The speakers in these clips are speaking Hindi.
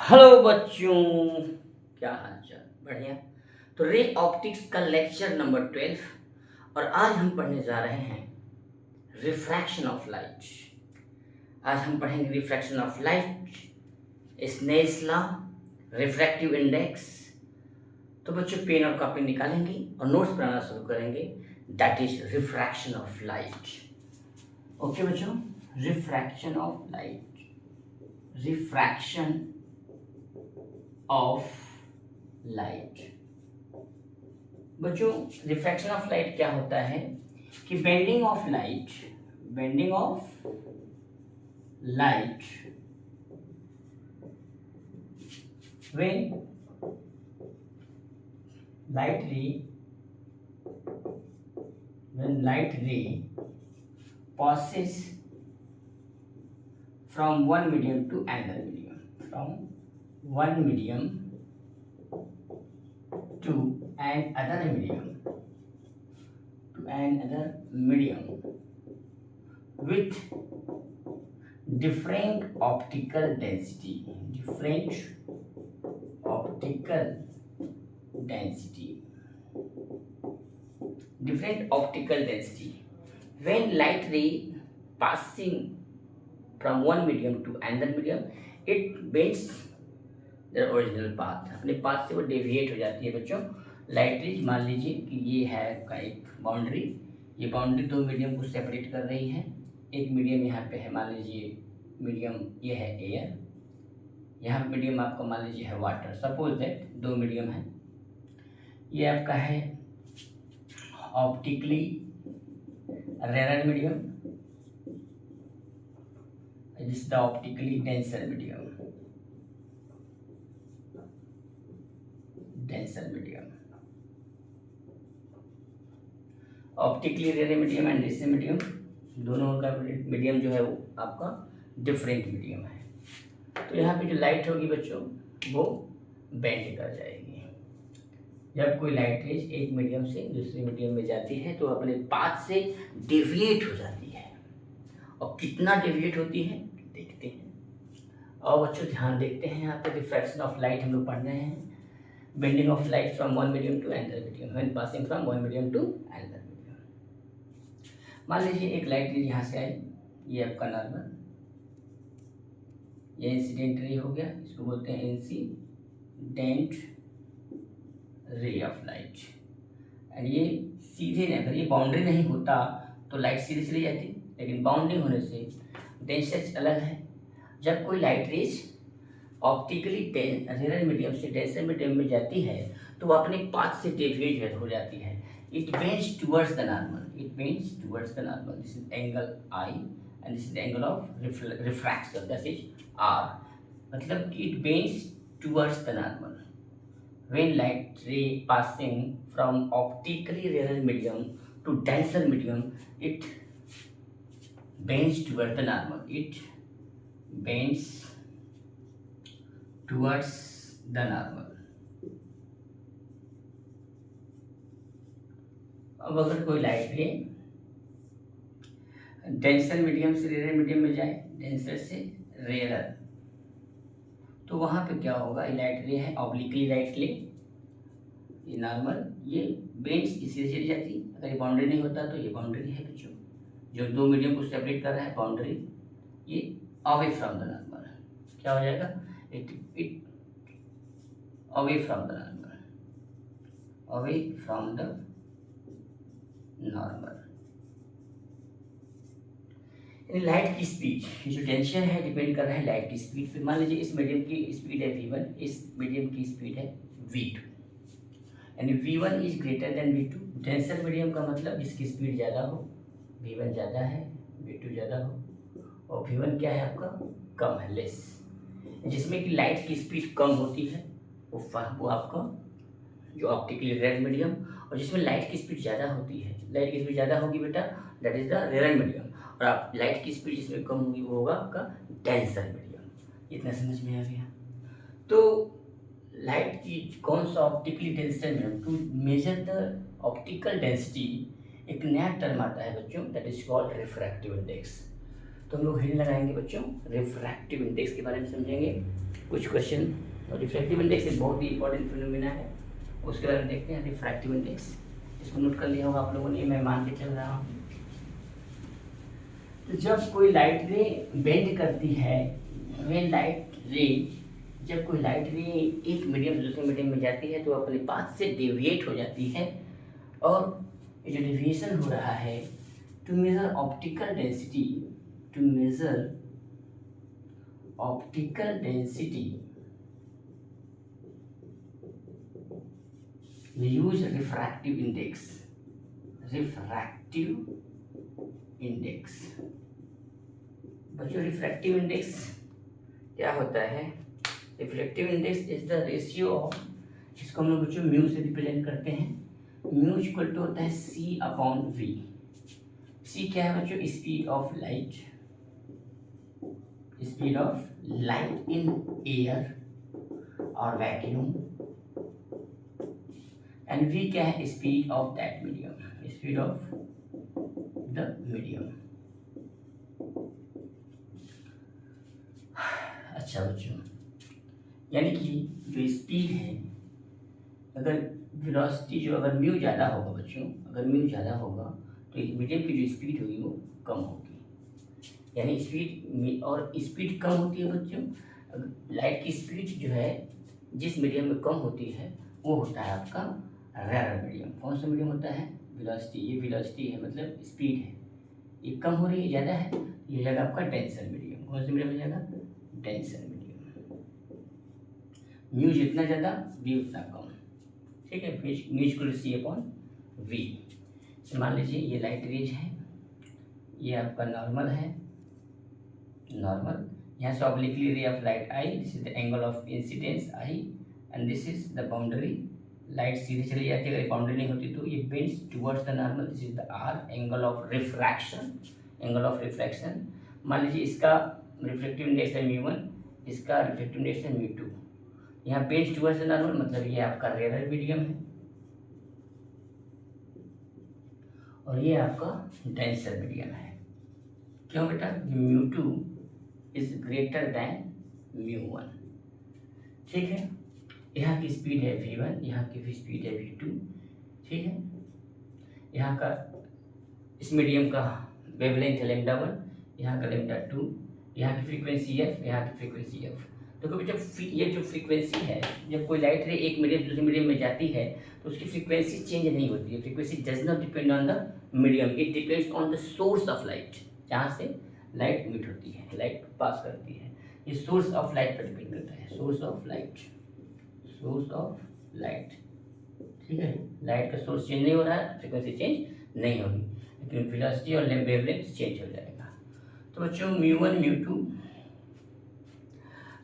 हेलो बच्चों, क्या हाल चाल? बढ़िया। तो रे ऑप्टिक्स का लेक्चर नंबर 12 और आज हम पढ़ने जा रहे हैं रिफ्रैक्शन ऑफ लाइट। आज हम पढ़ेंगे refraction of light, Snell's law, refractive index. तो बच्चों पेन और कॉपी निकालेंगे और नोट्स बनाना शुरू करेंगे। That is refraction of light. Okay बच्चों, refraction of light, refraction of light. बच्चों रिफ्रैक्शन ऑफ लाइट क्या होता है कि bending of light, bending of light when light ray, when light ray passes from one medium to another medium, from one medium to another medium, to another medium with different optical density, different optical density, different optical density. When light ray passing from one medium to another medium, it bends their original path, अपने पाथ से वो डेविएट हो जाती है बच्चों। लाइट रेज मान लीजिए कि ये है आपका एक बाउंड्री, ये बाउंड्री दो मीडियम को सेपरेट कर रही है। एक मीडियम यहाँ पे है, मान लीजिए मीडियम ये है एयर, यहाँ पे मीडियम आपका मान लीजिए है वाटर। सपोज दैट दो मीडियम है, ये आपका है optically rare medium, this is the optically denser medium, denser medium. Optically rare medium and denser medium, दोनों का मीडियम जो है वो आपका डिफरेंट मीडियम है। तो यहाँ पे जो लाइट होगी बच्चों वो बेंड कर जाएगी। जब कोई लाइट रेज एक मीडियम से दूसरे मीडियम में जाती है तो अपने पाथ से डेविएट हो जाती है। और कितना डेविएट होती है देखते हैं। और बच्चों ध्यान देखते हैं, यहाँ पे रिफ्रैक्शन ऑफ लाइट हम लोग पढ़ रहे हैं। Bending of light from one medium to another medium, when passing from one medium to another medium. मान लीजिए एक लाइट रेज यहाँ से आई, ये आपका नॉर्मल, ये इंसिडेंट रे हो गया, इसको बोलते हैं incident ray of light. And ये सीधे नहीं, अगर ये बाउंड्री नहीं होता तो लाइट सीधे चली जाती, लेकिन बाउंड्री होने से डेंसर अलग है। जब कोई light rays optically rare medium से डेंसर मीडियम में जाती है तो वो अपने पाथ से डेविएट हो जाती है। It bends towards the normal, it bends towards the normal. This is angle i and this is the angle of refraction, that is r. मतलब कि it bends towards the normal when light ray passing from optically rarer medium to denser medium, it bends towards the normal, it bends towards the normal। अब अगर कोई लाइट रे डेंसर मीडियम से रेयर मीडियम में जाए, डेंसर से रेयर, तो वहाँ पे क्या होगा, ये लाइट रे है ऑब्लिकली लाइट रे, ये नॉर्मल, ये बेंड्स इसी से चली जाती। अगर ये बाउंड्री नहीं होता तो ये बाउंड्री है बच्चों, जो दो मीडियम को सेपरेट कर रहा है बाउंड्री, ये अवे फ्रॉम द नॉर्मल क्या हो जाएगा, it away from the normal, away from the normal. Light की स्पीड, जो टेंशन है डिपेंड कर रहा है लाइट की स्पीड पे। मान लीजिए इस मीडियम की स्पीड है v1, इस मीडियम की स्पीड है v2, यानी v1 is greater than v2। Denser medium का मतलब जिसकी स्पीड ज़्यादा हो, v1 ज़्यादा है, v2 ज़्यादा हो, और v1 क्या है आपका, कम है, लेस। जिसमें कि लाइट की स्पीड कम होती है वो आपका जो ऑप्टिकली रेयर मीडियम, और जिसमें लाइट की स्पीड ज़्यादा होती है, लाइट की स्पीड ज़्यादा होगी बेटा, that is the rare medium. और आप लाइट की स्पीड जिसमें कम होगी वो होगा आपका डेंसर मीडियम। इतना समझ में आ गया। तो लाइट की कौन सा optically denser medium, to measure the optical density एक नया टर्म आता है बच्चों, that is called refractive index. तो हम लोग हेडिंग लगाएंगे बच्चों रिफ्रैक्टिव इंडेक्स के बारे में समझेंगे कुछ क्वेश्चन। और रिफ्रैक्टिव इंडेक्स एक बहुत ही इंपॉर्टेंट फिनोमिना है, उसके बारे में देखते हैं। रिफ्रैक्टिव इंडेक्स इसको नोट कर लिया होगा आप लोगों ने, मैं मान के चल रहा हूँ। तो जब कोई लाइट रे बेंड करती है, व्हेन लाइट रे, जब कोई लाइट रे एक मीडियम से दूसरे मीडियम में जाती है तो अपने पाथ से डेविएट हो जाती है, और ये जो डेविएशन हो रहा है to measure optical density, to measure optical density we use refractive index, refractive index। बच्चों रिफ्रैक्टिव इंडेक्स क्या होता है? Refractive index is the ratio of, इसको हम लोग बच्चों म्यू से रिप्रेजेंट करते हैं। म्यू इक्वल टू होता है सी अपॉन वी। सी क्या है बच्चों? Speed of light, speed of light in air और वैक्यूम, एंड वी क्या है? Speed of that medium, speed of the medium. अच्छा बच्चों, यानी कि जो स्पीड है, अगर वेलोसिटी जो अगर म्यू ज़्यादा होगा बच्चों, अगर म्यू ज़्यादा होगा तो मीडियम की जो स्पीड होगी वो कम होगी। यानी स्पीड, और स्पीड कम होती है बच्चों, लाइट की स्पीड जो है जिस मीडियम में कम होती है वो होता है आपका रेयर मीडियम। कौन सा मीडियम होता है? वेलोसिटी। ये वेलोसिटी है मतलब स्पीड है, ये कम हो रही है, ज़्यादा है, ये जाएगा आपका डेंसर मीडियम। कौन सा मीडियम हो जाएगा? Denser medium. म्यू जितना ज़्यादा वी उतना कम, ठीक है। Mu equal to c upon v. मान लीजिए ये लाइट रेज है, ये आपका नॉर्मल है, नॉर्मल, यहाँ से obliquely ray of light I, this is the angle of incidence I, and this is the boundary. Light सीधे चली जाती है, अगर बाउंड्री नहीं होती तो ये bends towards the normal, this is the r, angle of refraction, angle of refraction. मान लीजिए इसका रिफ्लेक्टिव इंडेक्स है म्यू1, इसका रिफ्लेक्टिव इंडेक्स है म्यू2। यहाँ बेंड्स टुवर्ड्स द नॉर्मल मतलब ये आपका रेयर मीडियम है, और ये आपका डेंसर मीडियम है। क्यों बेटा? म्यू2 इज ग्रेटर दैन म्यू1, ठीक है। यहाँ की स्पीड है v1, यहाँ की भी स्पीड है v2, ठीक है। यहाँ का इस मीडियम का वेवलेंथ है λ1, यहाँ का λ2, यहाँ की फ्रीक्वेंसी f, यहाँ की फ्रीक्वेंसी f। तो कभी जब ये जो फ्रीक्वेंसी है, जब कोई लाइट रे एक मीडियम से दूसरे मीडियम में जाती है तो उसकी फ्रीक्वेंसी चेंज नहीं होती है। Frequency does not depend on the medium, it depends on the source of light, जहाँ से लाइट मिट होती है, लाइट पास करती है। ये सोर्स ऑफ लाइट पर डिपेंड करता है, source of light, source of light, ठीक है। लाइट का सोर्स चेंज नहीं हो रहा है, फ्रीक्वेंसी चेंज नहीं होगी, लेकिन वेलोसिटी और वेवलेंथ चेंज हो जाएगा। तो बच्चों म्यू1 म्यू2,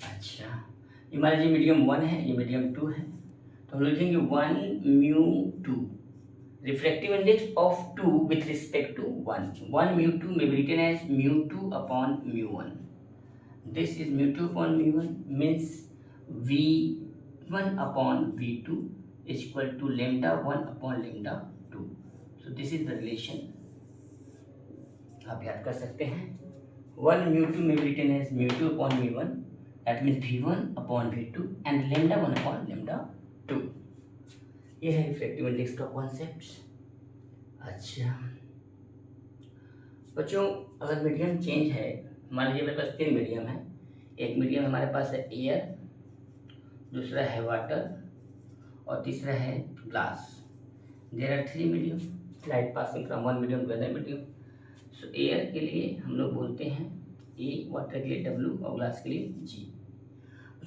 अच्छा ये मान लीजिए मीडियम 1 है, ये मीडियम 2 है, तो हम लिखेंगे 1 म्यू2, refractive index of 2 with respect to 1 म्यू2 may be written as म्यू2 upon म्यू1। This is म्यू2 upon म्यू1 means v1 upon v2 is equal to λ1 upon λ2। So this is the relation, आप याद कर सकते हैं। 1 म्यू2 may be written as म्यू2 upon म्यू1, that means v1 upon v2 and λ1 upon λ2। ये है रिफ्रैक्टिव इंडेक्स का कॉन्सेप्ट। अच्छा बच्चों, अगर मीडियम चेंज है, मान लीजिए मेरे पास 3 मीडियम है। एक मीडियम हमारे पास है एयर, दूसरा है वाटर और तीसरा है glass. There are 3 medium, light passing from one medium to other medium. So air के लिए हम लोग बोलते हैं ए, वाटर के लिए W और ग्लास के लिए G।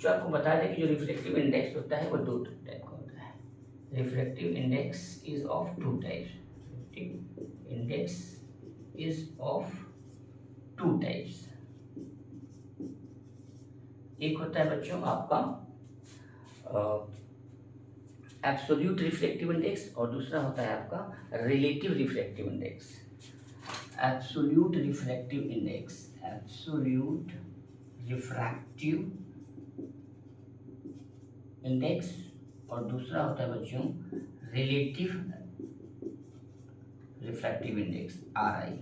जो आपको बता दें कि जो रिफ्लेक्टिव इंडेक्स होता है वो 2 टाइप का होता है। Reflective index is of 2 types, reflective index is of 2 types. एक होता है बच्चों आपका एब्सोल्यूट रिफ्लेक्टिव इंडेक्स और दूसरा होता है आपका relative reflective index. Absolute reflective index, absolute refractive index, और दूसरा होता है बच्चों relative refractive index RI।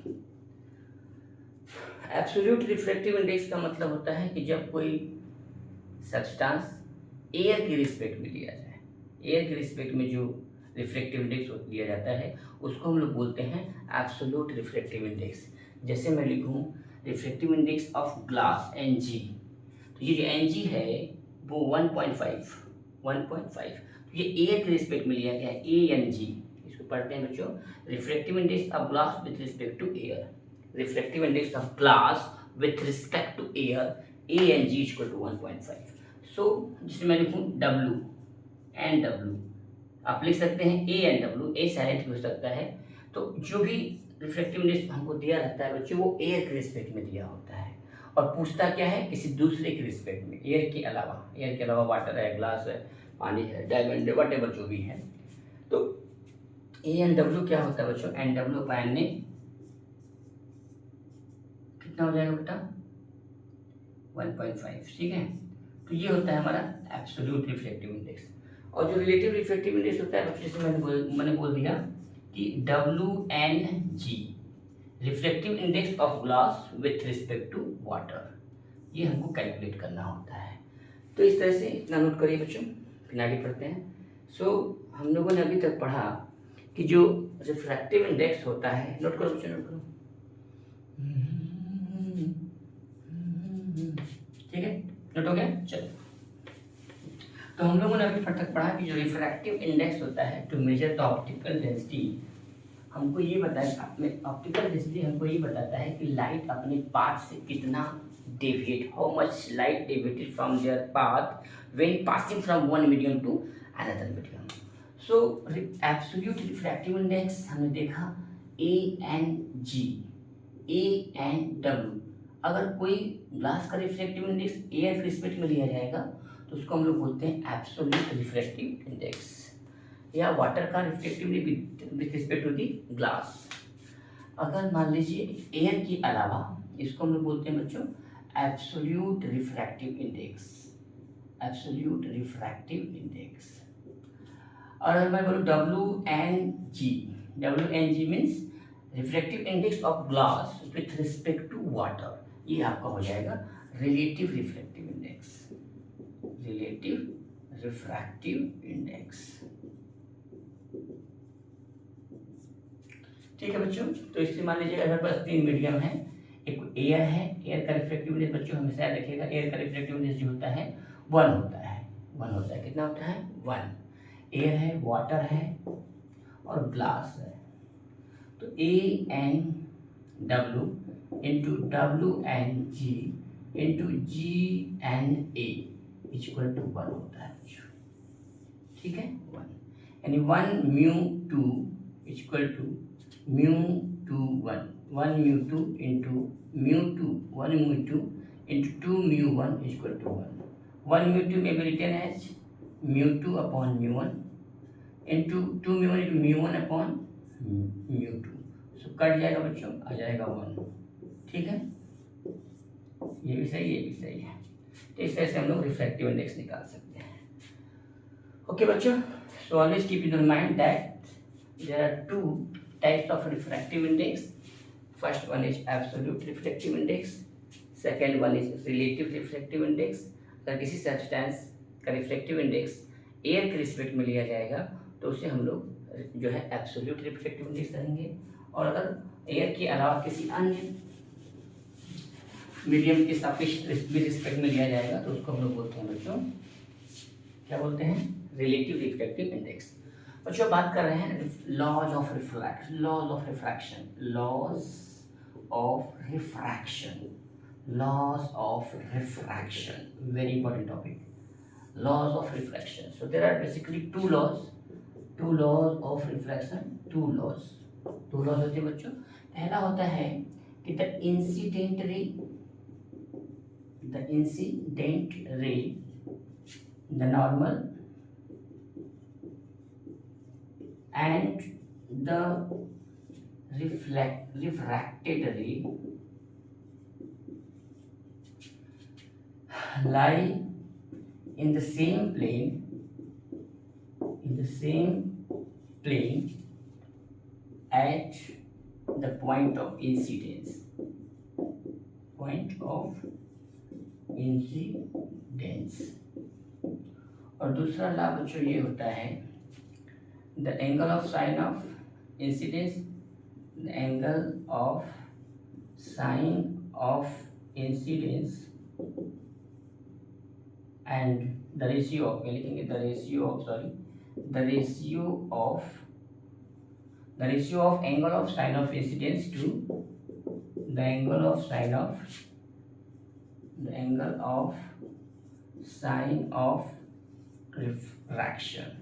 Absolute refractive index का मतलब होता है कि जब कोई सब्सटेंस एयर की रिस्पेक्ट में लिया जाए, एयर की रिस्पेक्ट में जो रिफ्रैक्टिव इंडेक्स दिया जाता है उसको हम लोग बोलते हैं एब्सोल्यूट रिफ्रैक्टिव इंडेक्स। जैसे मैं लिखूं refractive index of glass Ng, तो ये जो Ng है वो 1.5, तो ये एयर के रिस्पेक्ट में लिया गया है Ang। इसको पढ़ते हैं बच्चों, refractive index of glass with respect to air, refractive index of glass with respect to air Ang equal to 1.5। So जिसमें मैं लिखूँ W, आप लिख सकते हैं A ए साइलेंट भी हो सकता है। तो जो भी रिफ्रैक्टिव इंडेक्स हमको दिया रहता है बच्चों वो एयर के रिस्पेक्ट में दिया होता है, और पूछता क्या है किसी दूसरे के रिस्पेक्ट में, एयर के अलावा वाटर है, ग्लास है, पानी है, डायमंड है, वट एवर जो भी है। तो AW क्या होता है बच्चों, NW पान ने कितना हो जाएगा बेटा 1.5, ठीक है। तो ये होता है हमारा एब्सोल्यूट रिफ्रैक्टिव इंडेक्स। और जो रिलेटिव रिफ्रैक्टिव इंडेक्स होता है बच्चों, जैसे मैंने बोल दिया कि WNG, refractive index of glass with respect to water, ये हमको कैलकुलेट करना होता है। तो इस तरह से इतना नोट करिए बच्चों, फिर आगे पढ़ते हैं। सो हम लोगों ने अभी तक पढ़ा कि जो रिफ्रैक्टिव इंडेक्स होता है, नोट करो बच्चों, नोट करो, ठीक है, नोट हो गया। चलो, तो हम लोगों ने अभी तक पढ़ा कि जो रिफ्रैक्टिव इंडेक्स होता है to measure the optical density, हमको ये बताया, अपने ऑप्टिकल डेंसिटी हमको ये बताता है कि लाइट अपने पाथ से कितना deviate, how much light deviated from their path when passing from one medium to another medium. So absolute refractive index हमने देखा ANG, ANW। अगर कोई ग्लास का रिफ्रैक्टिव इंडेक्स एयर के रिस्पेक्ट में लिया जाएगा तो उसको हम लोग बोलते हैं एब्सोल्यूट रिफ्रैक्टिव इंडेक्स, या वाटर का refractive with respect to the glass. अगर मान लीजिए एयर के अलावा, इसको हम लोग बोलते हैं बच्चों absolute refractive index, absolute refractive index. और अगर मैं बोलूँ WNG means refractive index of glass with respect to water, ये आपका हो जाएगा relative refractive index, relative refractive index. ठीक है बच्चों, तो इससे मान लीजिए अगर पास तीन मीडियम है, एक एयर है, एयर का रिफ्रैक्टिव इंडेक्स बच्चों हमेशा याद रखिएगा, एयर का रिफ्रैक्टिव इंडेक्स जो होता है 1 होता है, 1 होता है, कितना होता है 1। एयर है, वाटर है और ग्लास है, तो ANW into WNG into GNA equal to 1 होता है बच्चों, ठीक है 1, यानी 1 mu 2 equal to mu 2 1, 1 mu 2 into mu 2, 1 mu 2 into 2 mu 1 equal to 1, 1 mu 2 में भी रिटर्न है mu 2 upon mu 1 into 2 mu 1 into mu 1 upon mu 2, so cut जाएगा बच्चों, आ जाएगा 1, ठीक है, ये भी सही, ये भी सही है। तो इस तरह से हम लोग रिफ्रैक्टिव इंडेक्स निकाल सकते हैं। ओके बच्चों, so always keep in mind that there are two types of refractive index. First one is absolute refractive index, second one is relative refractive index. अगर किसी सब्सटेंस का रिफ्रैक्टिव इंडेक्स एयर के रिस्पेक्ट में लिया जाएगा तो उसे हम लोग जो है एब्सोल्यूट रिफ्रैक्टिव इंडेक्स कहेंगे, और अगर एयर के अलावा किसी अन्य मीडियम के सापेक्ष रिस्पेक्ट में लिया जाएगा तो उसको हम लोग बोलते हैं बच्चों, क्या बोलते हैं, रिलेटिव रिफ्रैक्टिव इंडेक्स। बच्चों बात कर रहे हैं laws of refraction, laws of refraction, laws of refraction, laws of refraction, very important topic, laws of refraction. So there are basically two laws of refraction, two laws होते हैं बच्चों। पहला होता है कि the incident ray, the normal and the refracted ray lie in the same plane at the point of incidence, point of incidence. और दूसरा लॉ बच्चों ये होता है the angle of sine of incidence, the angle of sine of incidence and the ratio of, क्या लिखेंगे, the ratio of, sorry, the ratio of angle of sine of incidence to the angle of sine of refraction.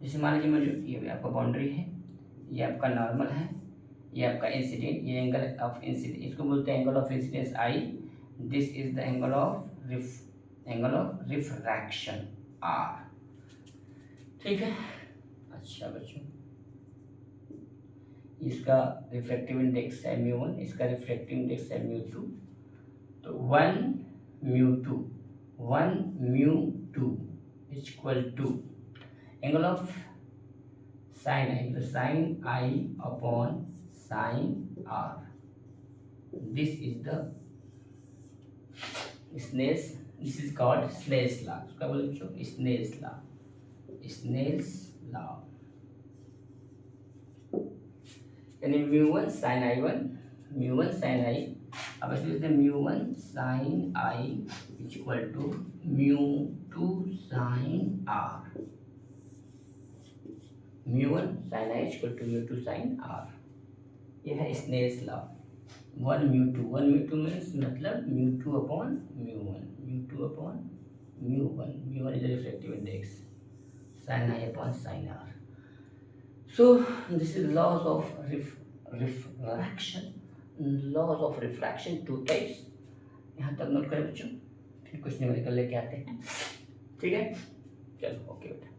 जैसे मान लीजिए मुझे ये आपका बाउंड्री है, ये आपका नॉर्मल है, ये आपका इंसिडेंट, ये एंगल ऑफ इंसिडेंट, इसको बोलते हैं angle of incidence i, this is the angle of refraction r. ठीक है, अच्छा बच्चों, इसका रिफ्रैक्टिव इंडेक्स है μ1, इसका रिफ्रैक्टिव इंडेक्स है μ2, तो 1 μ2 is equal to angle of sine i, मतलब sine i upon sine r, this is the Snell's, this is called Snell's law. क्या बोले बच्चों, स्नेल्स लॉ, स्नेल्स लॉ। यानी μ1 sin i1, μ1 sin i, अब ऐसे लिखते हैं μ1 sin i is equal to μ2 sin r, μ1 sin i is equal to μ2 sin r। यह है स्नेल्स लॉ। 1 μ2 मीन्स मतलब μ2 upon μ1, μ1 is the refractive index, sin i upon sin r। So this is laws of refraction, two types। यहाँ तक नोट करें बच्चों, फिर कुछ न्यूमेरिकल लेके आते हैं। ठीक है, चलो ओके बेटा।